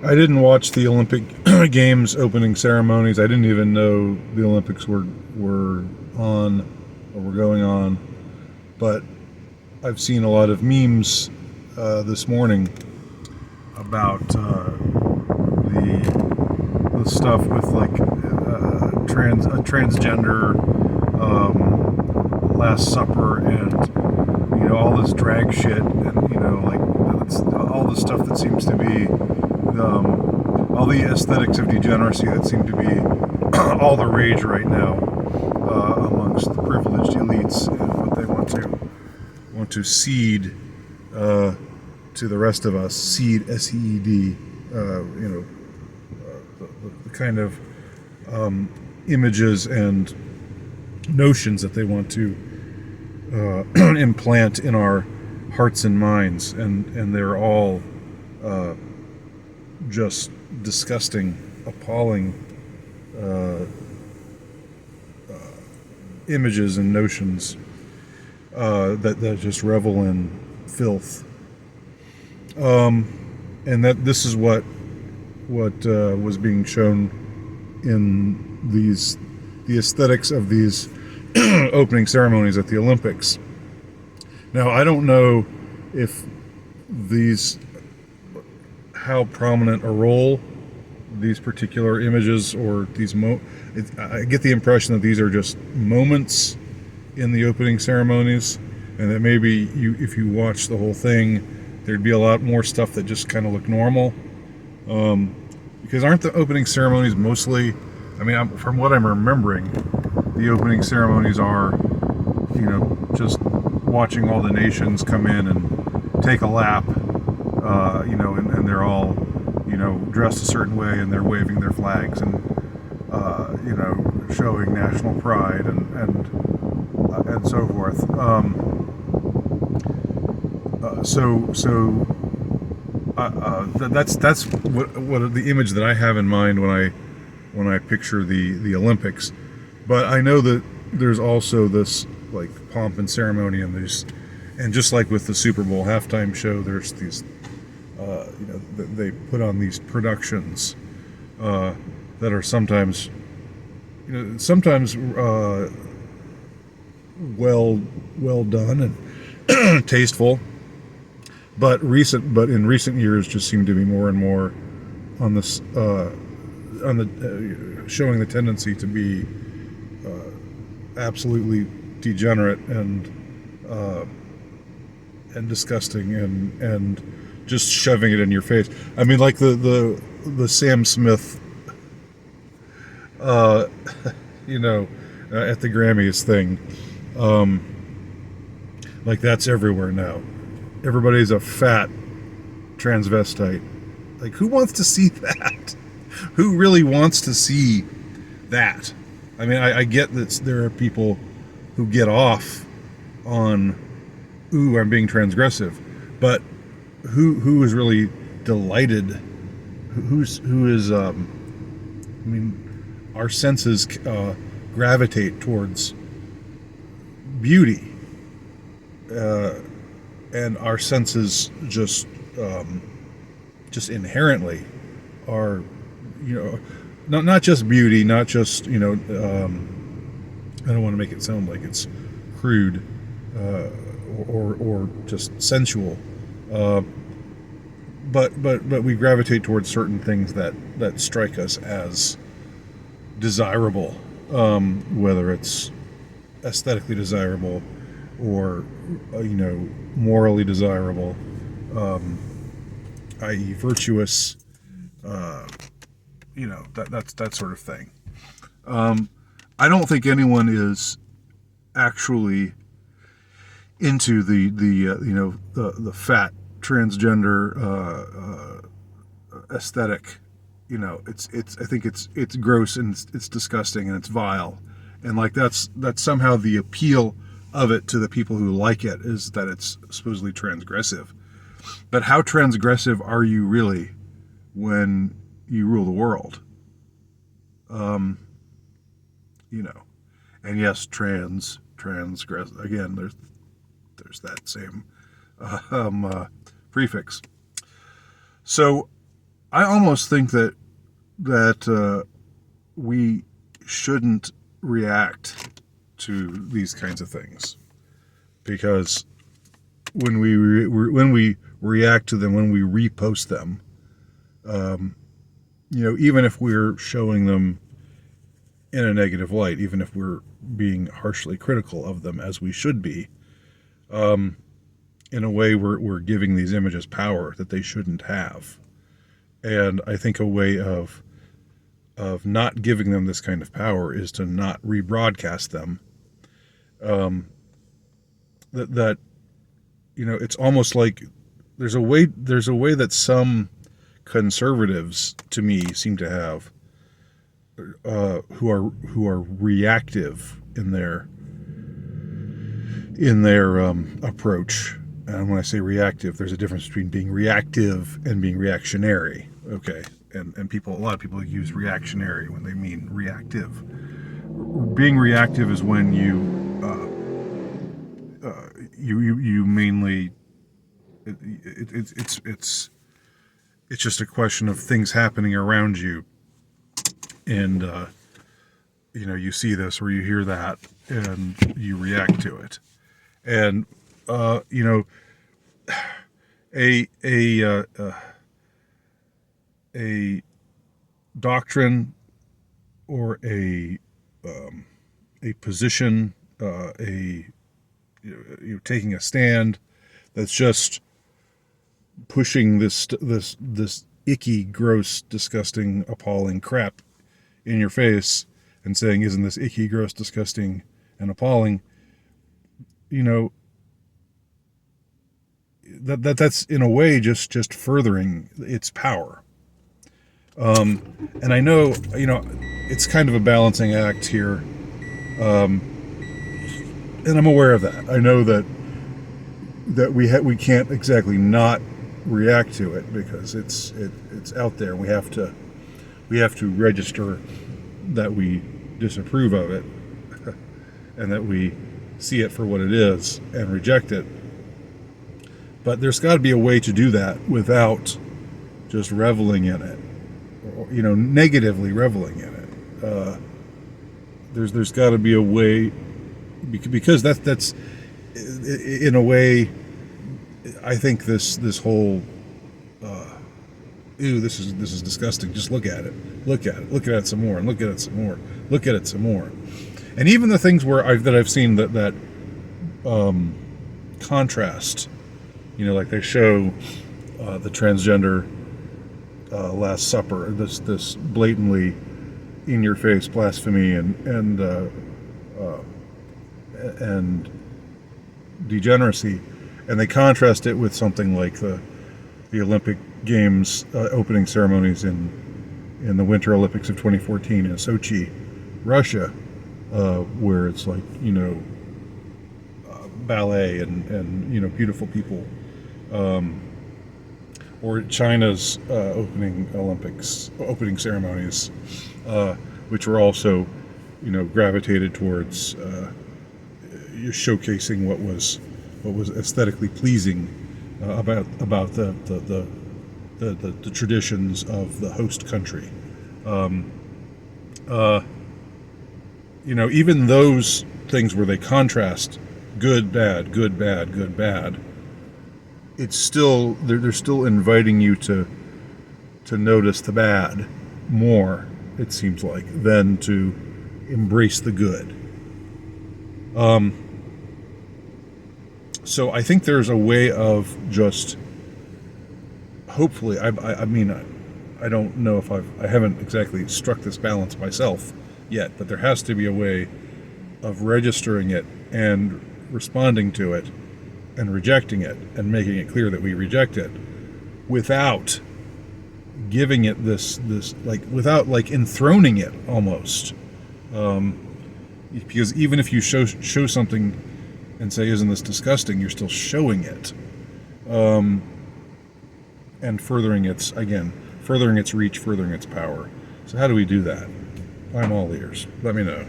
I didn't watch the Olympic Games opening ceremonies. I didn't even know the Olympics were on or were going on. But I've seen a lot of memes this morning about the stuff with like a transgender Last Supper and all this drag shit and like that's all the stuff that seems to be all the aesthetics of degeneracy that seem to be all the rage right now amongst the privileged elites and what they want to seed to the rest of us. Seed, SEED. The kind of images and notions that they want to implant in our hearts and minds, and they're all just disgusting, appalling images and notions that just revel in filth. And that this is what was being shown in the aesthetics of these opening ceremonies at the Olympics. Now, I don't know if how prominent a role these particular images or these I get the impression that these are just moments in the opening ceremonies, and that maybe if you watch the whole thing, there'd be a lot more stuff that just kind of look normal. Because aren't the opening ceremonies mostly, from what I'm remembering, the opening ceremonies are, just watching all the nations come in and take a lap, and they're all, dressed a certain way and they're waving their flags and, showing national pride and so forth. That's what the image that I have in mind when I picture the Olympics. But I know that there's also this like pomp and ceremony and just like with the Super Bowl halftime show, there's these they put on these productions that are sometimes well done and tasteful, but in recent years just seem to be more and more on this showing the tendency to be absolutely degenerate and disgusting and just shoving it in your face. I mean, like the Sam Smith at the Grammys thing, like that's everywhere now. Everybody's a fat transvestite. Like, who wants to see that? Who really wants to see that? I mean, I get that there are people who get off on, ooh, I'm being transgressive, but who is really delighted? Who is? Our senses gravitate towards beauty, and our senses just inherently are, not just beauty, not just I don't want to make it sound like it's crude or just sensual, but we gravitate towards certain things that strike us as desirable, whether it's aesthetically desirable or morally desirable, i.e. virtuous, that's that sort of thing. I don't think anyone is actually into the fat transgender aesthetic. I think it's gross and it's disgusting and it's vile, and like that's somehow the appeal of it to the people who like it, is that it's supposedly transgressive. But how transgressive are you really when you rule the world? And yes, transgress again. There's that same prefix. So I almost think that we shouldn't react to these kinds of things, because when we react to them, when we repost them, even if we're showing them in a negative light, even if we're being harshly critical of them, as we should be, in a way we're giving these images power that they shouldn't have. And I think a way of not giving them this kind of power is to not rebroadcast them. That it's almost like there's a way that some conservatives, to me, seem to have, who are reactive in their approach. And when I say reactive, there's a difference between being reactive and being reactionary. Okay, and a lot of people use reactionary when they mean reactive. Being reactive is when you mainly it's just a question of things happening around you, and you see this or you hear that and you react to it. And a doctrine or a position, taking a stand that's just pushing this icky, gross, disgusting, appalling crap in your face and saying, "Isn't this icky, gross, disgusting, and appalling?" That's in a way just furthering its power. And I know, it's kind of a balancing act here, and I'm aware of that. I know that we can't exactly not react to it, because it's out there. We have to register that we disapprove of it, and that we see it for what it is and reject it. But there's got to be a way to do that without just reveling in it, or, negatively reveling in it. There's got to be a way, because that's in a way, I think this whole ew, this is disgusting. Just look at it. Look at it some more, and look at it some more. Look at it some more. And even the things that I've seen that contrast, like they show the transgender Last Supper, this blatantly in your face blasphemy and degeneracy, and they contrast it with something like the Olympic Games opening ceremonies in the Winter Olympics of 2014 in Sochi, Russia, where it's like ballet and beautiful people, or China's opening ceremonies, which were also gravitated towards showcasing what was aesthetically pleasing about the traditions of the host country. Even those things where they contrast good, bad, good, bad, good, bad, it's still they're still inviting you to notice the bad more, it seems like, than to embrace the good. So I think there's a way of just, hopefully, I mean, I don't know if I haven't exactly struck this balance myself yet, but there has to be a way of registering it and responding to it and rejecting it and making it clear that we reject it, without giving it this without enthroning it almost, because even if you show something and say, "Isn't this disgusting?" you're still showing it, and furthering its reach, furthering its power. So how do we do that? I'm all ears. Let me know.